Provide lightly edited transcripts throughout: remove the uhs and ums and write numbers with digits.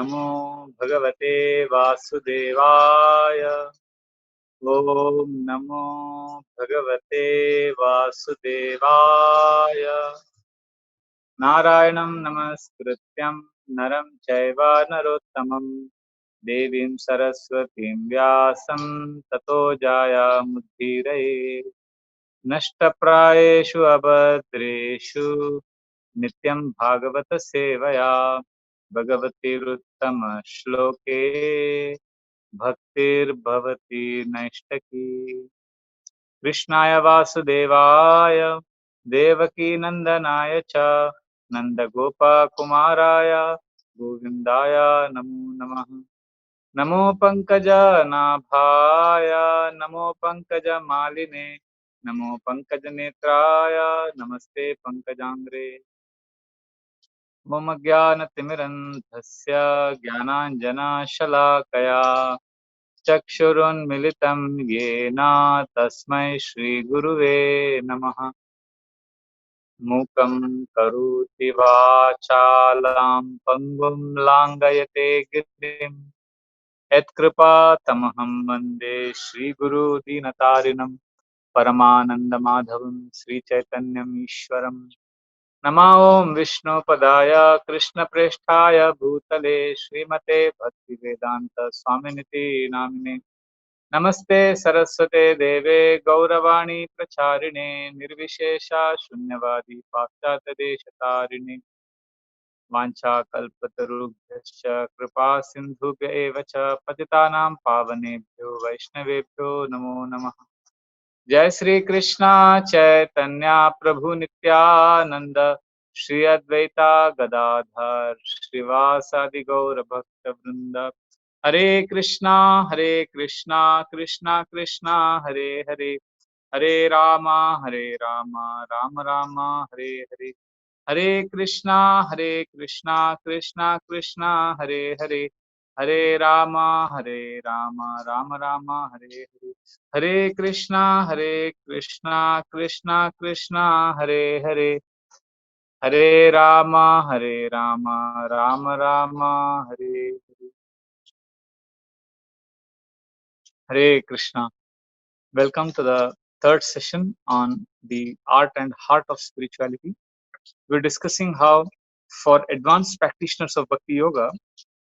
नमो भगवते वासुदेवाय। ओम नमो भगवते वासुदेवाय। नारायणं नमस्कृत्यं नरं चैव नरोत्तमं देवीं सरस्वतीं व्यासं ततो जायामुद्धीरये। नष्टप्रायेषु अभद्रेषु नित्यं भागवत सेवया भगवतीरुत्तमश्लोके भक्तिर्भवति नैष्टकी। कृष्णाय वासुदेवाय देवकीनन्दनाय च नन्दगोपकुमाराय गोविन्दाय नमो नमः। नमो पङ्कजनाभाय नमो पङ्कजमालिने नमो पङ्कजनेत्राय नमस्ते पङ्कजाङ्ग्रे। मम ज्ञानतिमिरन्धस्य ज्ञानाञ्जनशलाकया चक्षुरुन्मिलितं येन तस्मै श्रीगुरुवे नमः। मूकं करोति वाचालं पङ्गुं लाङ्घयते गिरिं यत्कृपातमहं वन्दे श्रीगुरुदीनतारिणं परमानन्दमाधवं श्रीचैतन्यम् ईश्वरम्। नमो ॐ विष्णुपदाय कृष्णप्रेष्ठाय भूतले श्रीमते भक्तिवेदान्त स्वामिनिति नामिने। नमस्ते सरस्वते देवे गौरवाणी प्रचारिणे निर्विशेषा शून्यवादी पाश्चात्यदेशतारिणे। वाञ्छाकल्पतरुभ्यश्च कृपा सिन्धुभ्य एव च पतितानां पावनेभ्यो वैष्णवेभ्यो नमो नमः। जय श्री कृष्णा चैतन्य प्रभु नित्यानंद श्री अद्वैता गदाधर श्रीवासादि गौर भक्त वृंद। हरे कृष्णा कृष्णा कृष्णा हरे हरे, हरे रामा राम राम हरे हरे। हरे कृष्णा कृष्णा कृष्णा हरे हरे, हरे रामा राम राम हरे हरे। हरे कृष्णा कृष्णा कृष्णा हरे हरे, हरे रामा राम राम हरे हरे। हरे Krishna. Welcome to the third session on the art and heart of spirituality. We're discussing how, for advanced practitioners of Bhakti Yoga,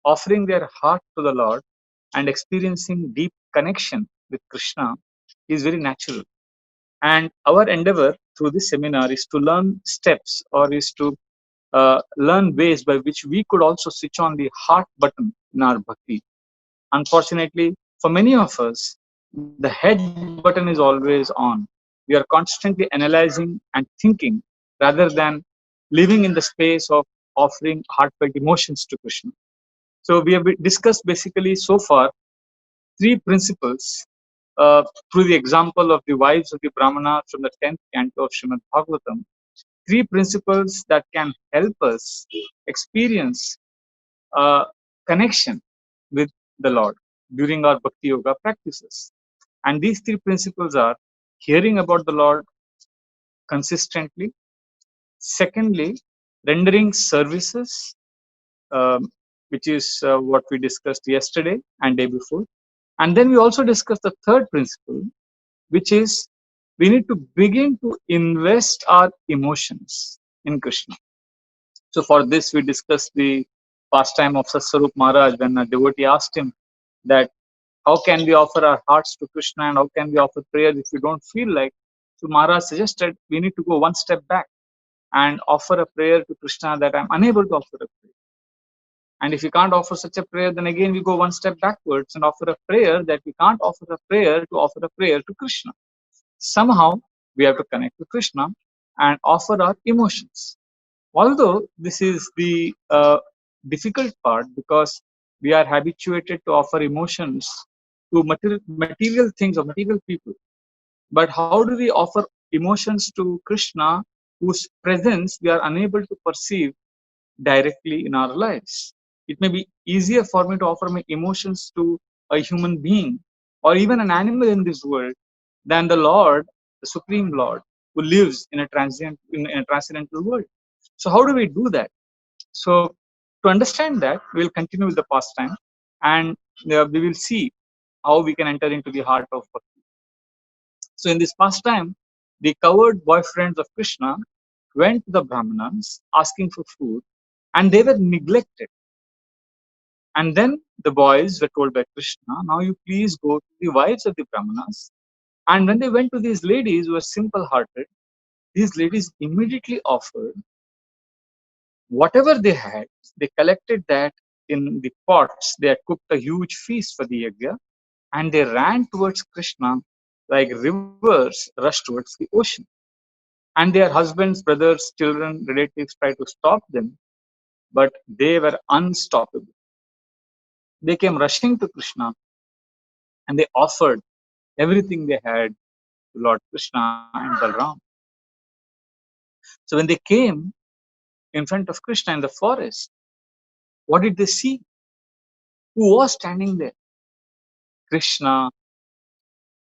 offering their heart to the Lord and experiencing deep connection with Krishna is very natural. And our endeavor through this seminar is to learn steps, or is to learn ways by which we could also switch on the heart button in our bhakti. Unfortunately, for many of us, the head button is always on. We are constantly analyzing and thinking rather than living in the space of offering heartfelt emotions to Krishna. So we have discussed basically so far three principles through the example of the wives of the Brahmana from the 10th canto of Srimad Bhagavatam. Three principles that can help us experience connection with the Lord during our Bhakti Yoga practices. And these three principles are hearing about the Lord consistently, secondly, rendering services, which is what we discussed yesterday and day before. And then we also discussed the third principle, which is we need to begin to invest our emotions in Krishna. So for this, we discussed the pastime of Satsvarup Maharaj when a devotee asked him that how can we offer our hearts to Krishna and how can we offer prayers if we don't feel like? So Maharaj suggested we need to go one step back and offer a prayer to Krishna that I'm unable to offer a prayer. And if we can't offer such a prayer, then again we go one step backwards and offer a prayer that we can't offer a prayer to offer a prayer to Krishna. Somehow we have to connect to Krishna and offer our emotions. Although this is the difficult part, because we are habituated to offer emotions to material things or material people. But how do we offer emotions to Krishna, whose presence we are unable to perceive directly in our lives? It may be easier for me to offer my emotions to a human being or even an animal in this world than the Lord, the Supreme Lord, who lives in a transcendental world. So how do we do that? So To understand that, we will continue with the pastime, and we will see how we can enter into the heart of Bhakti. So, in this pastime, the coward boyfriends of Krishna went to the Brahmanas asking for food, and they were neglected. And then the boys were told by Krishna, now you please go to the wives of the Brahmanas. And when they went to these ladies who were simple hearted, these ladies immediately offered whatever they had. They collected that in the pots. They had cooked a huge feast for the yajna, and they ran towards Krishna like rivers rush towards the ocean. And their husbands, brothers, children, relatives tried to stop them, but they were unstoppable. They came rushing to Krishna and they offered everything they had to Lord Krishna and Balram. So when they came in front of Krishna in the forest, what did they see? Who was standing there? Krishna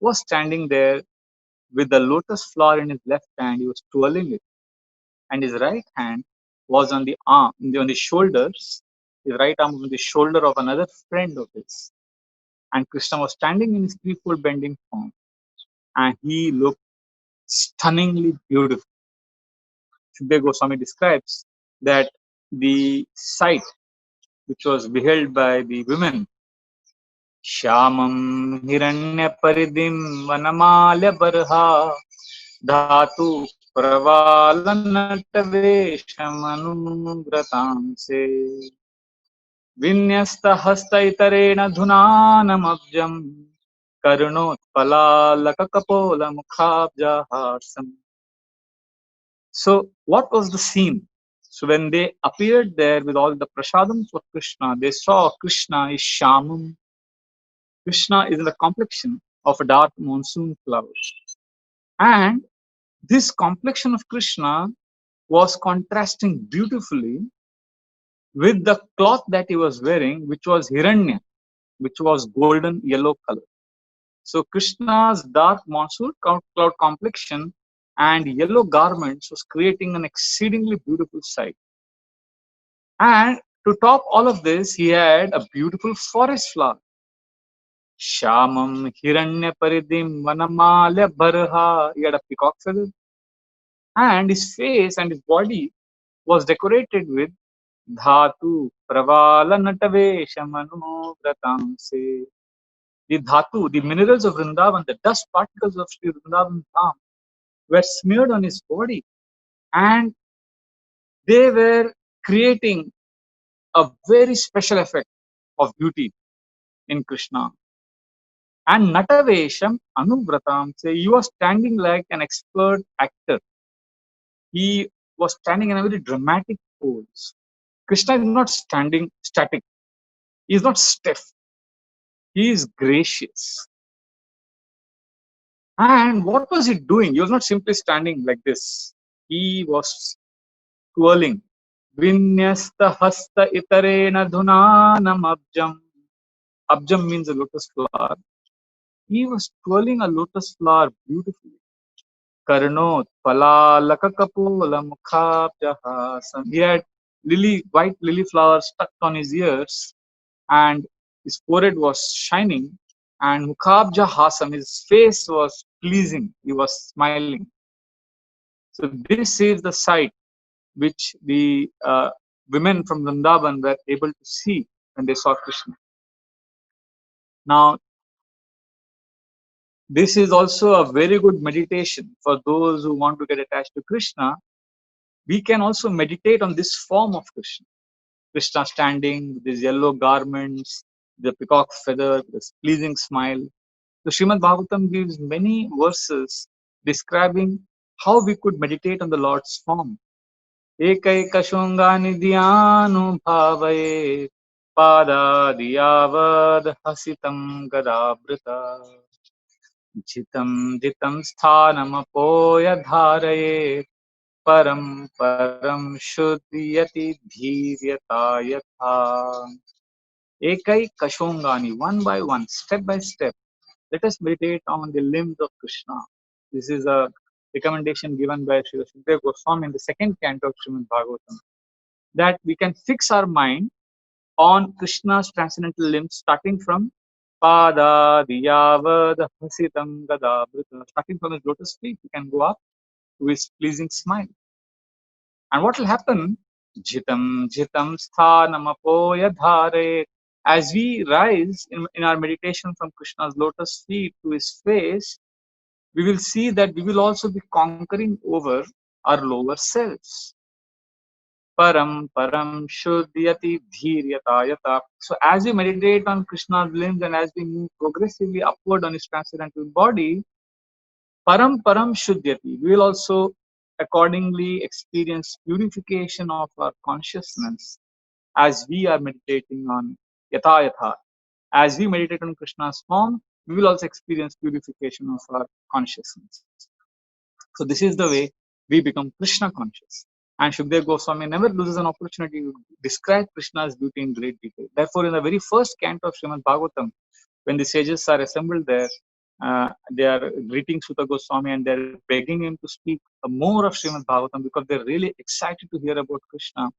was standing there with the lotus flower in his left hand. He was twirling it, and his right hand was on the arm, on the shoulders. His right arm was on the shoulder of another friend of his. And Krishna was standing in his threefold bending form, and he looked stunningly beautiful. Shukdev Goswami describes that the sight which was beheld by the women, Shyamam Hiranya Vanamalya Barha Dhatu Pravalanattaveshamanumgratam se Vinyasta Hastaitareena Dhunanamabjam Karunotpala Mukhabjahasam. So, what was the scene? So, when they appeared there with all the prasadams for Krishna, they saw Krishna is Shamam. Krishna is in the complexion of a dark monsoon cloud. And this complexion of Krishna was contrasting beautifully with the cloth that he was wearing, which was Hiranya, which was golden yellow color. So Krishna's dark monsoon cloud complexion and yellow garments was creating an exceedingly beautiful sight. And to top all of this, he had a beautiful forest flower. Shamam Hiranya Paridim Vanamalya Bharha. He had a peacock feather. And his face and his body was decorated with Dhatu Pravala Natavesha Manogratamse. The Dhatu, the minerals of Vrindavan, the dust particles of Sri Vrindavan Dham were smeared on his body, and they were creating a very special effect of beauty in Krishna. And Natavesham Anubratam, say he was standing like an expert actor. He was standing in a very dramatic pose. Krishna is not standing static. He is not stiff. He is gracious. And what was he doing? He was not simply standing like this. He was twirling. Vinyasta hasta itarena dhunanam abjam. Abjam means a lotus flower. He was twirling a lotus flower beautifully. Karnot palalaka kapola mukhabjahasam. He had white lily flowers stuck on his ears, and his forehead was shining, and mukhabjahasam, his face was pleasing. He was smiling. So this is the sight which the women from Vrindavan were able to see when they saw Krishna. Now, this is also a very good meditation for those who want to get attached to Krishna. We can also meditate on this form of Krishna. Krishna standing with his yellow garments, the peacock feather, this pleasing smile. The Srimad Bhagavatam gives many verses describing how we could meditate on the Lord's form. Ekaikashungani dhyanubhavaye padadiyavad hasitam gadabrita jitam jitam sthanamapoya dharaye param param shuddhyati dhiryata yatha. Ekaikashungani, one by one, step by step. Let us meditate on the limbs of Krishna. This is a recommendation given by Srila Shukdev Goswami in the second canto of Srimad Bhagavatam. that we can fix our mind on Krishna's transcendental limbs, starting from Pada Diyavad Hasitam Gadabhrita. Starting from his lotus feet, we can go up to his pleasing smile. And what will happen? Jitam Jitam Sthanamapoya Dhare. As we rise in our meditation from Krishna's lotus feet to his face, we will see that we will also be conquering over our lower selves. Param Param Shuddhyati Dhīryatayata. So as we meditate on Krishna's limbs and as we move progressively upward on his transcendental body, Param Param Shuddhyati, we will also accordingly experience purification of our consciousness as we are meditating on Yatha Yatha. As we meditate on Krishna's form, we will also experience purification of our consciousness. So this is the way we become Krishna conscious. And Shukdev Goswami never loses an opportunity to describe Krishna's beauty in great detail. Therefore, in the very first canto of Srimad Bhagavatam, when the sages are assembled there, they are greeting Sutta Goswami and they're begging him to speak more of Srimad Bhagavatam because they're really excited to hear about Krishna.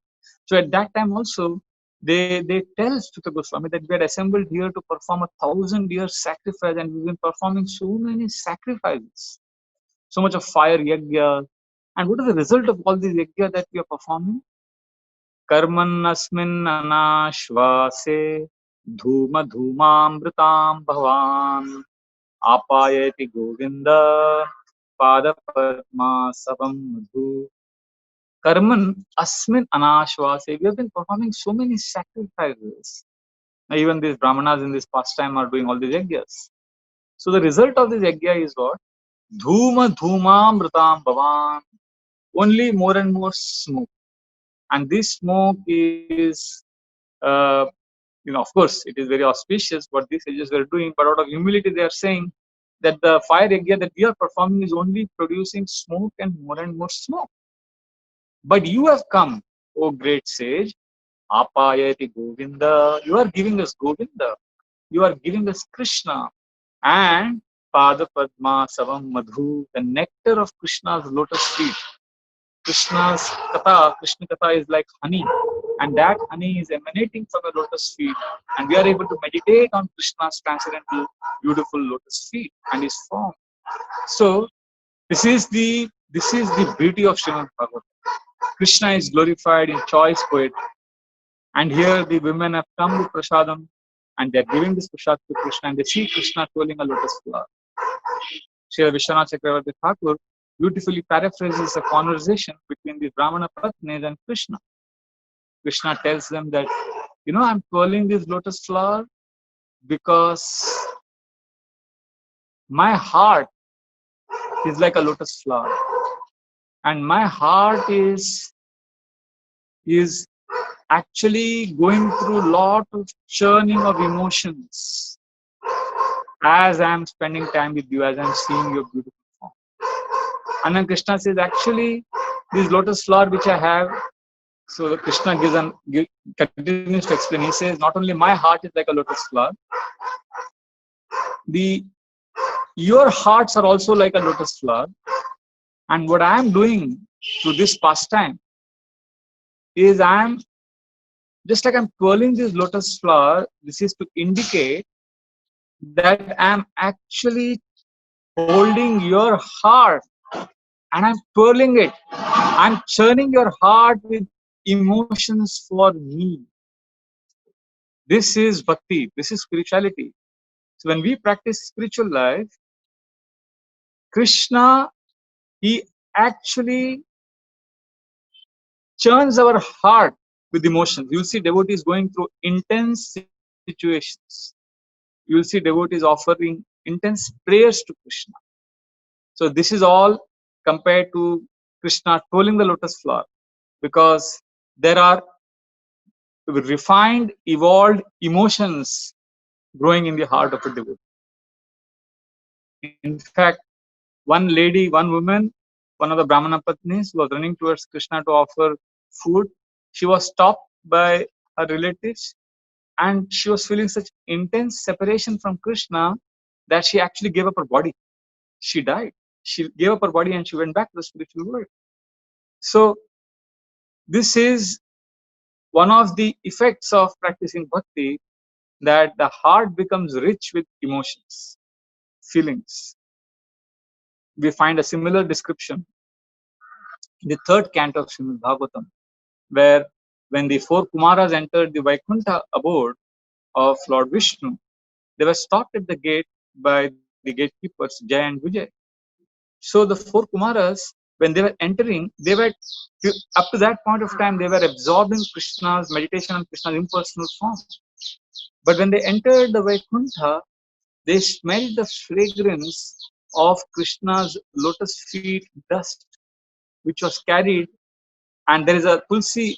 So at that time also, they tell Sutta Goswami that we had assembled here to perform 1,000-year sacrifice and we've been performing so many sacrifices. So much of fire yajna. And what is the result of all these yajna that we are performing? Karmanasmin anashvase dhuma dhumamritam bhavan apayati govinda padapadma savam madhu. Karman asmin anashvase. We have been performing so many sacrifices. Even these brahmanas in this pastime are doing all these yajnas. So the result of this yajna is what? Dhuma dhumamritam bhavan. Only more and more smoke. And this smoke is, of course, it is very auspicious what these sages were doing, but out of humility, they are saying that the fire yajna that we are performing is only producing smoke and more smoke. But you have come, O great sage, Apayati Govinda, you are giving us Govinda, you are giving us Krishna, and Pada Padma Savam Madhu, the nectar of Krishna's lotus feet. Krishna's katha, Krishna katha is like honey, and that honey is emanating from the lotus feet, and we are able to meditate on Krishna's transcendental, beautiful lotus feet and his form. So this is the beauty of Srimad Bhagavatam. Krishna is glorified in choice poetry, and here the women have come with prasadam, and they are giving this prasad to Krishna, and they see Krishna twirling a lotus flower. Sri Vishwanath Chakravarti Thakur beautifully paraphrases a conversation between the Brahmana Patnis and Krishna. Krishna tells them that, I'm twirling this lotus flower because my heart is like a lotus flower. And my heart is actually going through a lot of churning of emotions as I'm spending time with you, as I'm seeing your beautiful form. And then Krishna says, actually, this lotus flower which I have, so Krishna continues to explain. He says, not only my heart is like a lotus flower, your hearts are also like a lotus flower. And what I am doing through this pastime is I'm twirling this lotus flower. This is to indicate that I'm actually holding your heart and I'm twirling it. I'm churning your heart with emotions for me. This is bhakti. This is spirituality. So when we practice spiritual life, Krishna, he actually churns our heart with emotions. You'll see devotees going through intense situations. You'll see devotees offering intense prayers to Krishna. So this is all compared to Krishna twirling the lotus flower, because there are refined, evolved emotions growing in the heart of a devotee. In fact, one lady, one woman, one of the Brahmana Patnis was running towards Krishna to offer food. She was stopped by her relatives and she was feeling such intense separation from Krishna that she actually gave up her body. She died. She gave up her body and she went back to the spiritual world. So this is one of the effects of practicing bhakti, that the heart becomes rich with emotions, feelings. We find a similar description in the third canto of Srimad Bhagavatam, where when the four Kumaras entered the Vaikuntha abode of Lord Vishnu, they were stopped at the gate by the gatekeepers Jay and Vijay. So the four Kumaras, when they were entering, they were up to that point of time they were absorbed in Krishna's meditation on Krishna's impersonal form. But when they entered the Vaikuntha, they smelled the fragrance of Krishna's lotus feet dust, which was carried, and there is a tulsi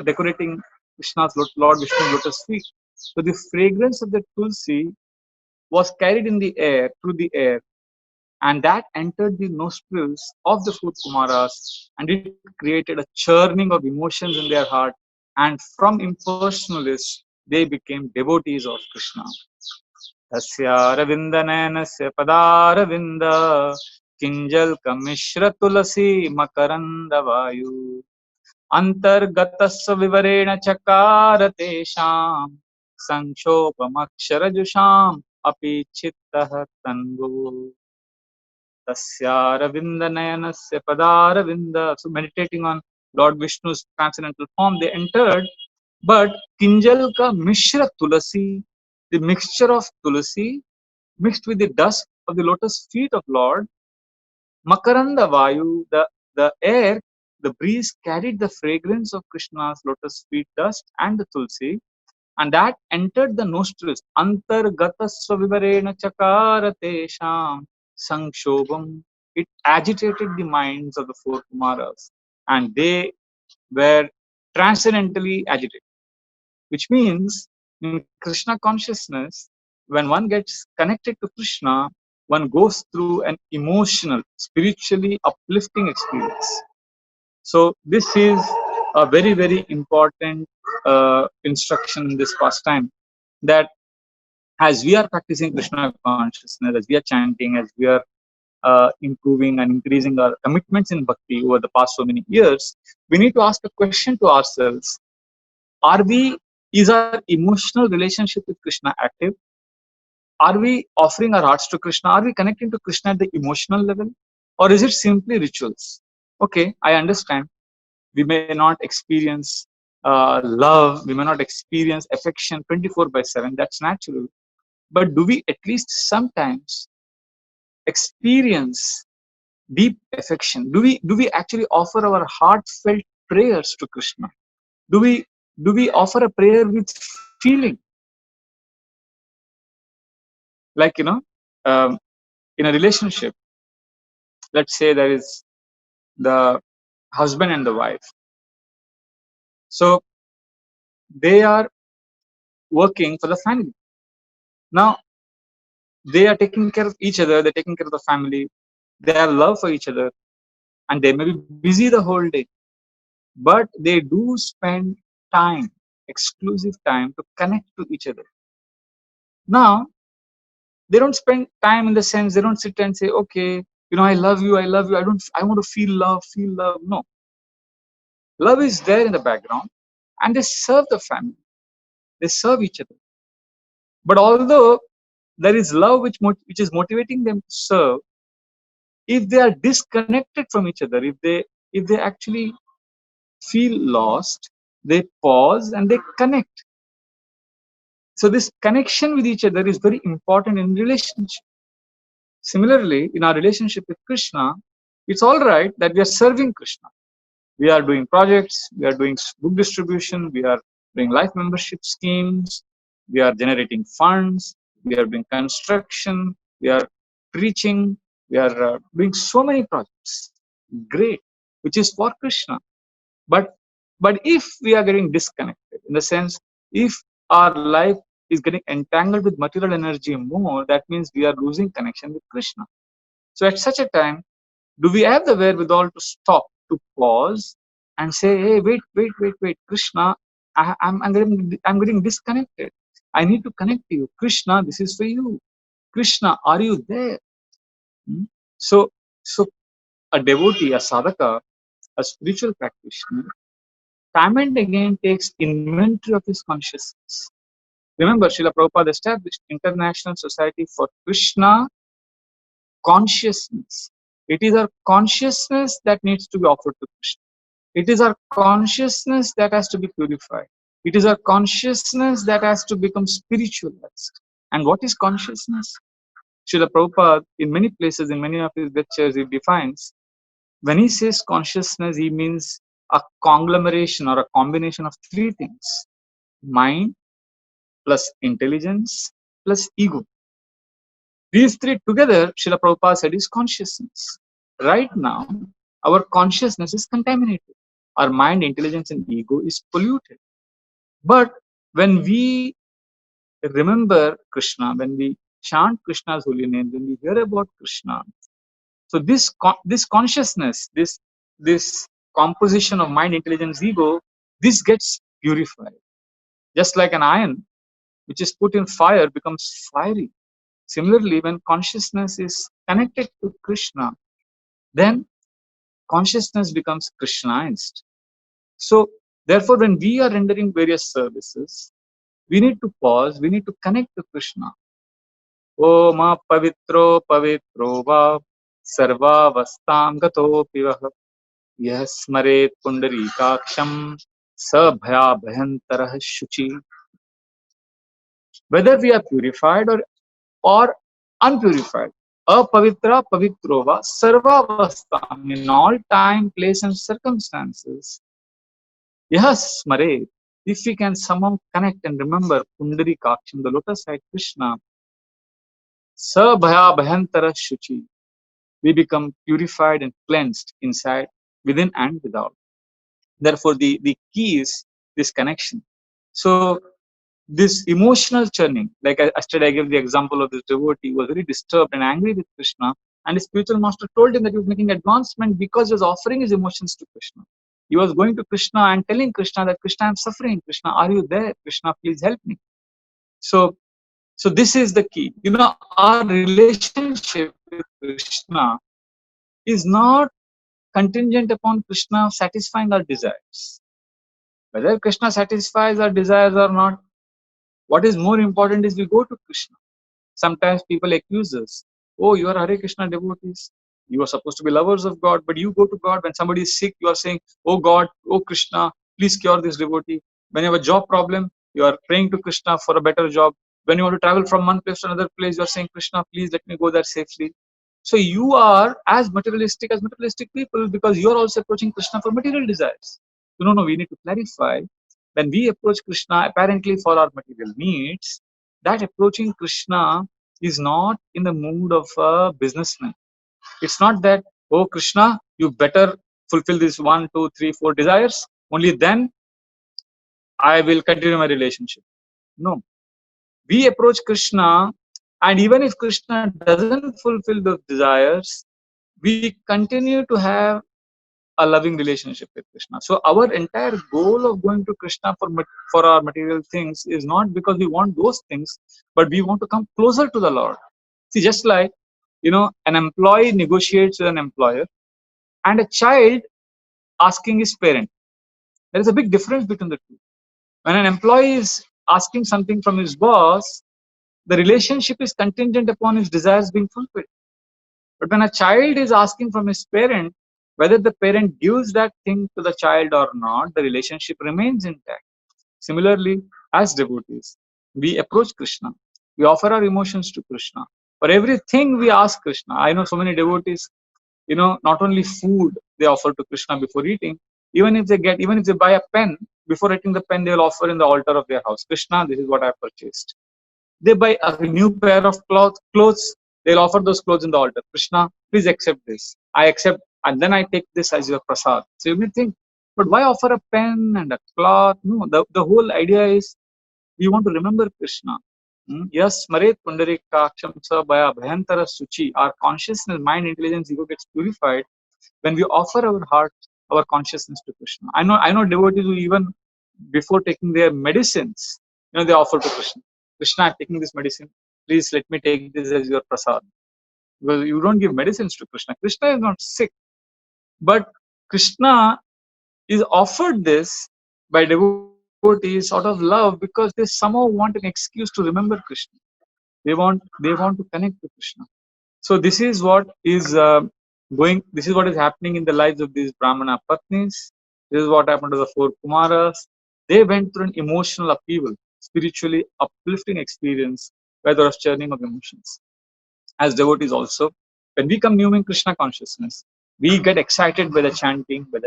decorating Krishna's Lord Vishnu's lotus feet. So the fragrance of the tulsi was carried in the air, through the air, and that entered the nostrils of the four Kumaras, and it created a churning of emotions in their heart. And from impersonalists, they became devotees of Krishna. तस्यारविन्दनयनस्य पदारविन्द किञ्जल्कमिश्र तुलसी मकरन्दवायु अन्तर्गतस्व विवरेण चकार तेषां संक्षोभमक्षरजुषाम् अपि चित्तः तन्वो तस्यारविन्दनयनस्य पदारविन्द. So meditating on Lord Vishnu's transcendental form, they entered, but Kinjalka Mishra Tulasi, the mixture of Tulasi mixed with the dust of the lotus feet of Lord, Makaranda Vayu, the air, the breeze carried the fragrance of Krishna's lotus feet dust and the Tulsi, and that entered the nostrils. Antargatasva vivarena chakara tesham sanshobham. It agitated the minds of the four Kumaras, and they were transcendently agitated, which means in Krishna consciousness, when one gets connected to Krishna, one goes through an emotional, spiritually uplifting experience. So this is a very, very important instruction in this pastime, that as we are practicing Krishna consciousness, as we are chanting, as we are improving and increasing our commitments in bhakti over the past so many years, we need to ask a question to ourselves: is our emotional relationship with Krishna active? Are we offering our hearts to Krishna? Are we connecting to Krishna at the emotional level? Or is it simply rituals? Okay, I understand. We may not experience love, we may not experience affection 24/7. That's natural. But do we at least sometimes experience deep affection? Do we actually offer our heartfelt prayers to Krishna? Do we offer a prayer with feeling? Like, um, in a relationship, let's say there is the husband and the wife. So they are working for the family. Now they are taking care of each other, they're taking care of the family, they have love for each other, and they may be busy the whole day, but they do spend time, exclusive time, to connect to each other. Now they don't spend time in the sense, they don't sit and say, okay, I love you, I love you, I want to feel love. No, love is there in the background, and they serve the family, they serve each other. But although there is love which is motivating them to serve, if they are disconnected from each other, if they actually feel lost, they pause and they connect. So this connection with each other is very important in relationship. Similarly, in our relationship with Krishna, it's all right that we are serving Krishna. We are doing projects, we are doing book distribution, we are doing life membership schemes, we are generating funds, we are doing construction, we are preaching, we are doing so many projects. Great, which is for Krishna. But if we are getting disconnected, in the sense, if our life is getting entangled with material energy more, that means we are losing connection with Krishna. So at such a time, do we have the wherewithal to stop, to pause, and say, hey, wait, Krishna, I'm getting disconnected. I need to connect to you. Krishna, this is for you. Krishna, are you there? Hmm? So a devotee, a sadhaka, a spiritual practitioner time and again takes inventory of his consciousness. Remember, Srila Prabhupada established International Society for Krishna Consciousness. It is our consciousness that needs to be offered to Krishna. It is our consciousness that has to be purified. It is our consciousness that has to become spiritualized. And what is consciousness? Srila Prabhupada, in many places, in many of his lectures, he defines, when he says consciousness, he means a conglomeration or a combination of three things: mind plus intelligence plus ego. These three together, Srila Prabhupada said, is consciousness. Right now, our consciousness is contaminated. Our mind, intelligence, and ego is polluted. But when we remember Krishna, when we chant Krishna's holy name, when we hear about Krishna, so this consciousness, this composition of mind, intelligence, ego, this gets purified. Just like an iron, which is put in fire, becomes fiery. Similarly, when consciousness is connected to Krishna, then consciousness becomes Krishnaized. So, therefore, when we are rendering various services, we need to pause, we need to connect to Krishna. Om pavitro pavitro va sarvavastam gatopi vah yah smaret pundarikaksham sabhaya bhayantarah shuchi. Whether we are purified or unpurified, apavitra pavitrova sarvavastam, in all time, place and circumstances, yes, Mare, if we can somehow connect and remember Pundarikaksham, the lotus-eyed Krishna, Sabhaya Bhayantara Shuchi, we become purified and cleansed inside, within and without. Therefore, the key is this connection. So, this emotional churning, like yesterday I gave the example of this devotee who was very disturbed and angry with Krishna, and his spiritual master told him that he was making advancement because he was offering his emotions to Krishna. He was going to Krishna and telling Krishna that Krishna, I'm suffering. Krishna, are you there? Krishna, please help me. So, so this is the key. You know, our relationship with Krishna is not contingent upon Krishna satisfying our desires. Whether Krishna satisfies our desires or not, what is more important is we go to Krishna. Sometimes people accuse us, oh, you are Hare Krishna devotees. You are supposed to be lovers of God, but you go to God when somebody is sick, you are saying, oh God, oh Krishna, please cure this devotee. When you have a job problem, you are praying to Krishna for a better job. When you want to travel from one place to another place, you are saying, Krishna, please let me go there safely. So you are as materialistic people because you are also approaching Krishna for material desires. No, we need to clarify. When we approach Krishna apparently for our material needs, that approaching Krishna is not in the mood of a businessman. It's not that, oh Krishna, you better fulfill this 1, 2, 3, 4 desires. Only then I will continue my relationship. No. We approach Krishna, and even if Krishna doesn't fulfill those desires, we continue to have a loving relationship with Krishna. So our entire goal of going to Krishna for our material things is not because we want those things, but we want to come closer to the Lord. See, just like, an employee negotiates with an employer, and a child asking his parent. There is a big difference between the two. When an employee is asking something from his boss, the relationship is contingent upon his desires being fulfilled. But when a child is asking from his parent, whether the parent gives that thing to the child or not, the relationship remains intact. Similarly, as devotees, we approach Krishna. We offer our emotions to Krishna. For everything we ask Krishna. I know so many devotees, not only food they offer to Krishna before eating, even if they buy a pen, before writing the pen, they will offer in the altar of their house. Krishna, this is what I have purchased. They buy a new pair of clothes, they'll offer those clothes in the altar. Krishna, please accept this. I accept, and then I take this as your prasad. So you may think, but why offer a pen and a cloth? No, the whole idea is we want to remember Krishna. Yes, Maret Pundarikaksham Sabhaya Bhayantara Suchi. Our consciousness, mind, intelligence, ego gets purified when we offer our heart, our consciousness to Krishna. I know devotees who even before taking their medicines, they offer to Krishna. Krishna, I'm taking this medicine. Please let me take this as your prasad. Because you don't give medicines to Krishna. Krishna is not sick. But Krishna is offered this by devotees out of love because they somehow want an excuse to remember Krishna. They want to connect to Krishna. So this is what is going. This is what is happening in the lives of these Brahmana Patnis. This is what happened to the four Kumaras. They went through an emotional upheaval, spiritually uplifting experience where there was churning of emotions. As devotees also, when we come new in Krishna consciousness, we get excited by the chanting, by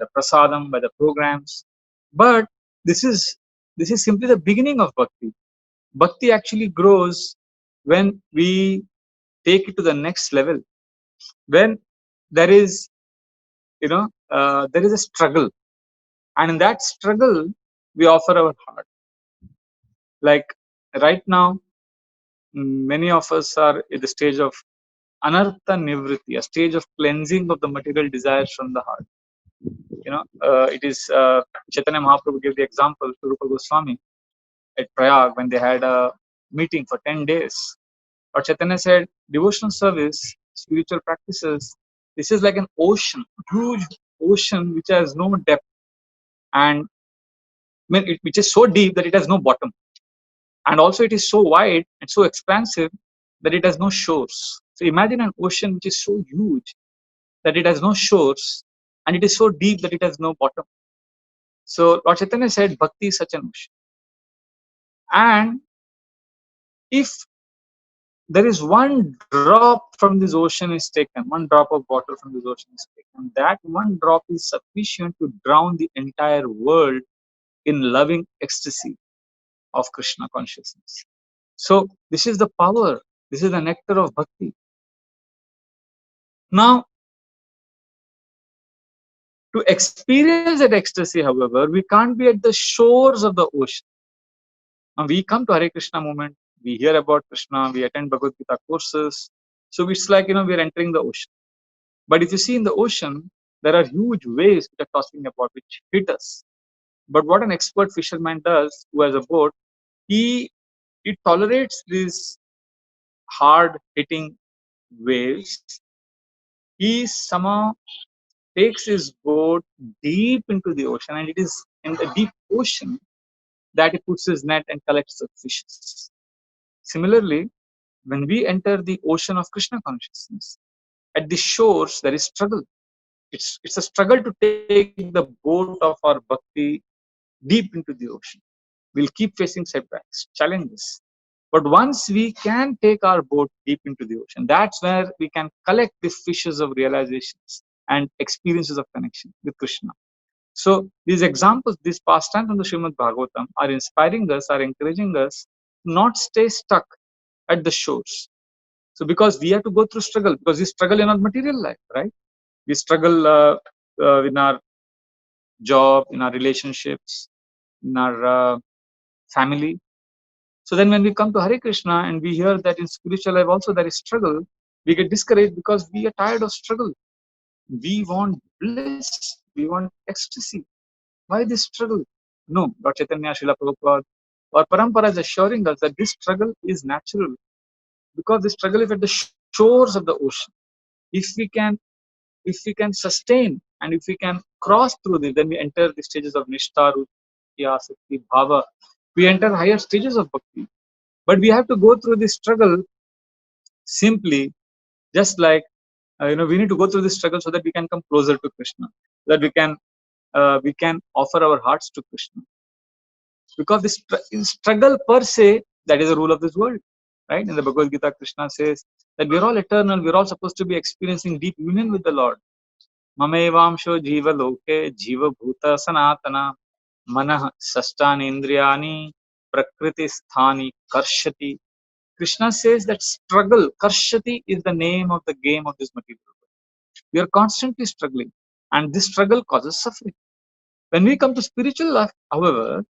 the prasadam, by the programs. But this is this is simply the beginning of bhakti. Bhakti actually grows when we take it to the next level, when there is there is a struggle, and in that struggle we offer our heart. Like right now, many of us are at the stage of anartha nivritti, a stage of cleansing of the material desires from the heart. It is Chaitanya Mahaprabhu gave the example to Rupa Goswami at Prayag when they had a meeting for 10 days. Or Chaitanya said, devotional service, spiritual practices, this is like an ocean, huge ocean which has no depth, and which is so deep that it has no bottom, and also it is so wide and so expansive that it has no shores. So imagine an ocean which is so huge that it has no shores, and it is so deep that it has no bottom. So Lord Chaitanya said, Bhakti is such an ocean, and if there is one drop from this ocean is taken, one drop of water from this ocean is taken, that one drop is sufficient to drown the entire world in loving ecstasy of Krishna consciousness. So this is the power, this is the nectar of bhakti. Now, to experience that ecstasy, however, we can't be at the shores of the ocean. Now, we come to Hare Krishna movement, we hear about Krishna, we attend Bhagavad Gita courses. So it's like, we're entering the ocean. But if you see in the ocean, there are huge waves which are tossing about, which hit us. But what an expert fisherman does, who has a boat, he tolerates these hard hitting waves. He somehow takes his boat deep into the ocean, and it is in the deep ocean that he puts his net and collects the fishes. Similarly, when we enter the ocean of Krishna consciousness, at the shores there is struggle. It's a struggle to take the boat of our bhakti deep into the ocean. We'll keep facing setbacks, challenges. But once we can take our boat deep into the ocean, that's where we can collect the fishes of realizations and experiences of connection with Krishna. So these examples, these pastimes from the Srimad Bhagavatam are inspiring us, are encouraging us to not stay stuck at the shores. So because we have to go through struggle, because we struggle in our material life, right? We struggle in our job, in our relationships, in our family. So then when we come to Hare Krishna and we hear that in spiritual life also there is struggle, we get discouraged because we are tired of struggle. We want bliss, we want ecstasy. Why this struggle? No, Lord Chaitanya, Srila Prabhupada, or Parampara is assuring us that this struggle is natural, because the struggle is at the shores of the ocean. If we can, if we can sustain and if we can cross through this, then we enter the stages of Nishtha, Ruchi, Asakti, Bhava. We enter higher stages of bhakti. But we have to go through this struggle simply, just like we need to go through this struggle so that we can come closer to Krishna, so that we can offer our hearts to Krishna. Because this struggle per se, that is the rule of this world, right? In the Bhagavad Gita, Krishna says that we're all eternal, we're all supposed to be experiencing deep union with the Lord. Mamevamsho jiva loke jiva bhuta sanatana manah sashtanendriyani prakriti sthani karshati. Krishna says that struggle, karshati, is the name of the game of this material world. We are constantly struggling, and this struggle causes suffering. When we come to spiritual life, however,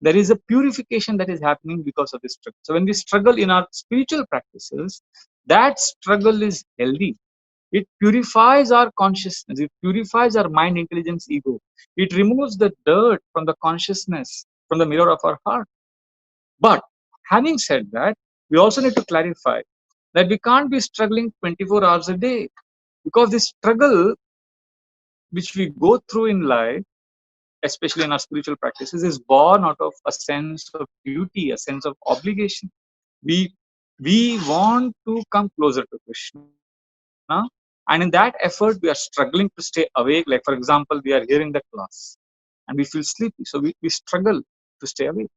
there is a purification that is happening because of this struggle. So when we struggle in our spiritual practices, that struggle is healthy. It purifies our consciousness, it purifies our mind, intelligence, ego. It removes the dirt from the consciousness, from the mirror of our heart. But having said that, we also need to clarify that we can't be struggling 24 hours a day, because this struggle which we go through in life especially in our spiritual practices, is born out of a sense of duty, a sense of obligation. We we want to come closer to Krishna, and in that effort we are struggling to stay awake. Like for example, we are hearing the class and we feel sleepy, so we struggle to stay awake.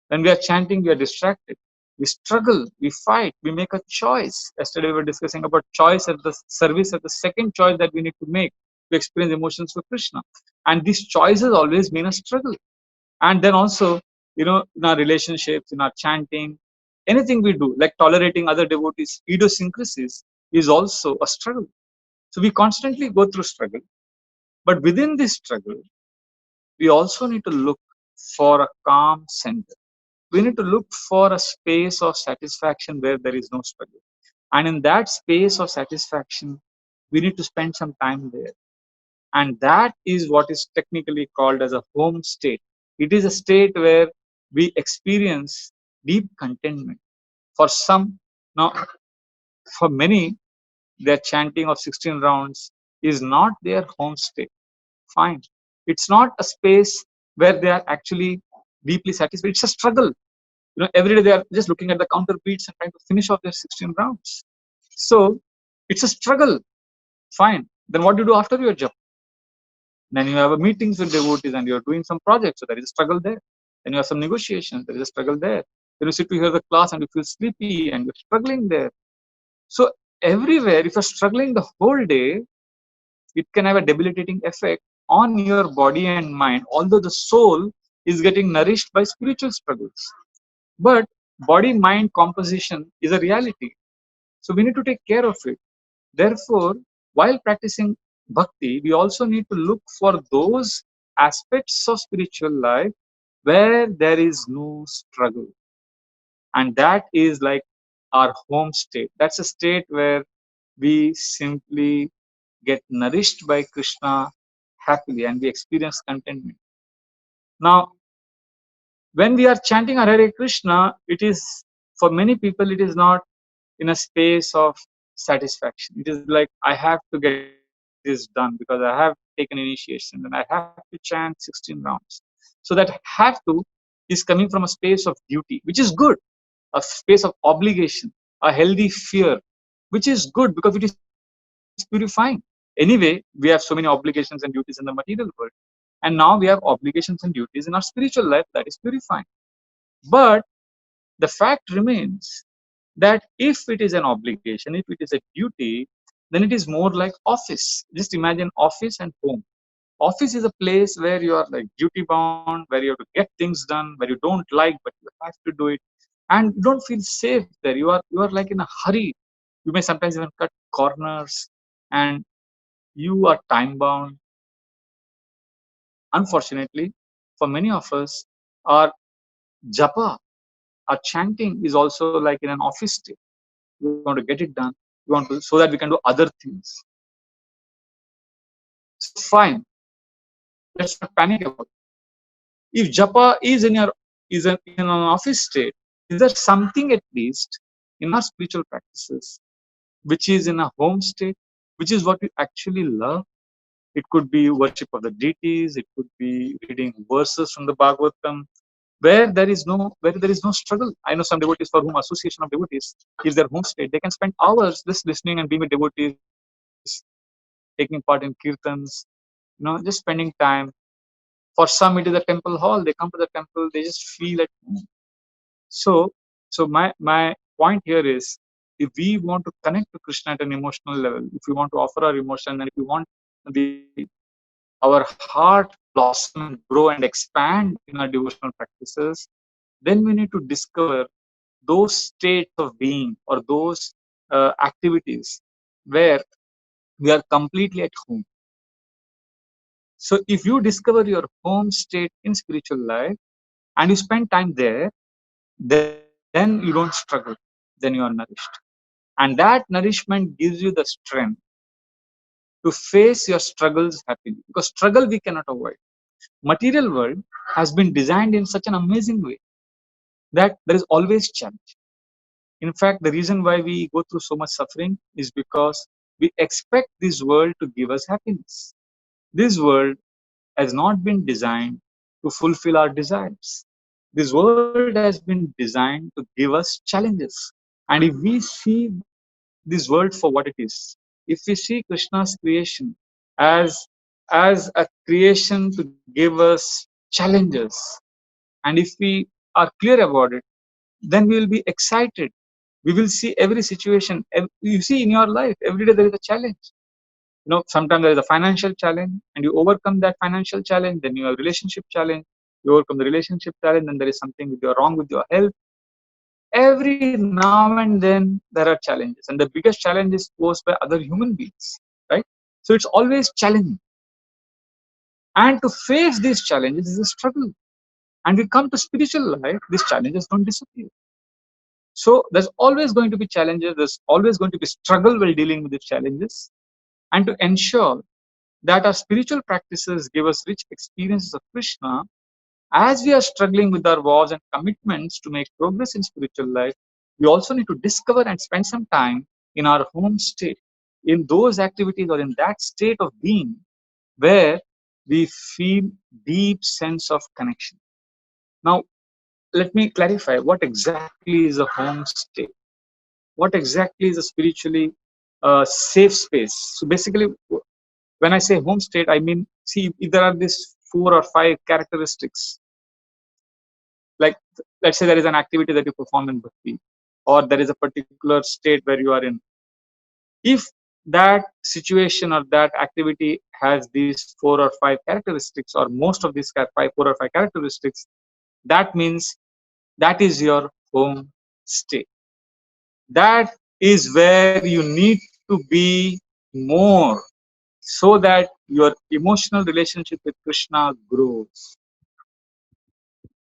When we are chanting, we are distracted. We struggle, we fight, we make a choice. Yesterday we were discussing about choice at the service, at the second choice that we need to make to experience emotions for Krishna. And these choices always mean a struggle. And then also, in our relationships, in our chanting, anything we do, like tolerating other devotees idiosyncrasies, is also a struggle. So we constantly go through struggle, but within this struggle we also need to look for a calm center. We need to look for a space of satisfaction where there is no struggle, and in that space of satisfaction we need to spend some time there. And that is what is technically called as a home state. It is a state where we experience deep contentment. For some, now, for many, their chanting of 16 rounds is not their home state. Fine, it's not a space where they are actually deeply satisfied. It's a struggle. Every day they are just looking at the counter beats and trying to finish off their 16 rounds. So it's a struggle. Fine, then what do you do after your job? Then you have a meetings with devotees and you're doing some projects, so there is a struggle there. Then you have some negotiations, there is a struggle there. Then you sit to hear the class and you feel sleepy and you're struggling there. So everywhere, if you're struggling the whole day, it can have a debilitating effect on your body and mind, although the soul is getting nourished by spiritual struggles. But body mind composition is a reality. So we need to take care of it. Therefore, while practicing bhakti, we also need to look for those aspects of spiritual life where there is no struggle. And that is like our home state. That's a state where we simply get nourished by Krishna happily and we experience contentment. Now, when we are chanting Hare Krishna, it is, for many people, it is not in a space of satisfaction. It is like, I have to get this done because I have taken initiation and I have to chant 16 rounds. So that have to is coming from a space of duty, which is good, a space of obligation, a healthy fear, which is good because it is purifying. Anyway, we have so many obligations and duties in the material world. And now we have obligations and duties in our spiritual life that is purifying. But the fact remains that if it is an obligation, if it is a duty, then it is more like office. Just imagine office and home. Office is a place where you are like duty bound, where you have to get things done, where you don't like, but you have to do it. And you don't feel safe there. You are like in a hurry. You may sometimes even cut corners and you are time bound. Unfortunately, for many of us, our japa, our chanting is also like in an office state. We want to get it done. We want to, so that we can do other things. So fine, let's not panic about it. If japa is in your in an office state, is there something at least in our spiritual practices which is in a home state, which is what we actually love? It could be worship of the deities. It could be reading verses from the Bhagavatam, where there is no struggle. I know some devotees for whom association of devotees is their home state. They can spend hours just listening and being with devotees, taking part in kirtans, just spending time. For some, it is a temple hall. They come to the temple, they just feel at home. So, so my point here is, if we want to connect to Krishna at an emotional level, if we want to offer our emotion, and if we want the our heart blossom and grow and expand in our devotional practices, then we need to discover those states of being or those activities where we are completely at home. So if you discover your home state in spiritual life and you spend time there, then you don't struggle, then you are nourished. And that nourishment gives you the strength to face your struggles happily, because struggle we cannot avoid. Material world has been designed in such an amazing way that there is always challenge. In fact, the reason why we go through so much suffering is because we expect this world to give us happiness. This world has not been designed to fulfill our desires. This world has been designed to give us challenges. And if we see this world for what it is, if we see Krishna's creation as, as a creation to give us challenges, and if we are clear about it, then we will be excited. We will see every situation. You see in your life, every day there is a challenge. Sometimes there is a financial challenge and you overcome that financial challenge. Then you have relationship challenge, you overcome the relationship challenge. Then there is something with your wrong with your health. Every now and then there are challenges, and the biggest challenge is posed by other human beings, right? So it's always challenging, and to face these challenges is a struggle. And we come to spiritual life, these challenges don't disappear. So there's always going to be challenges, there's always going to be struggle while dealing with the challenges. And to ensure that our spiritual practices give us rich experiences of Krishna, as we are struggling with our vows and commitments to make progress in spiritual life, we also need to discover and spend some time in our home state, in those activities or in that state of being where we feel deep sense of connection. Now, let me clarify what exactly is a home state. What exactly is a spiritually safe space? So basically, when I say home state, I mean, see, if there are these 4 or 5 characteristics, like let's say there is an activity that you perform in bhakti, or there is a particular state where you are in. If that situation or that activity has these 4 or 5 characteristics, or most of these 4 or 5 characteristics, that means that is your home state. That is where you need to be more, so that your emotional relationship with Krishna grows.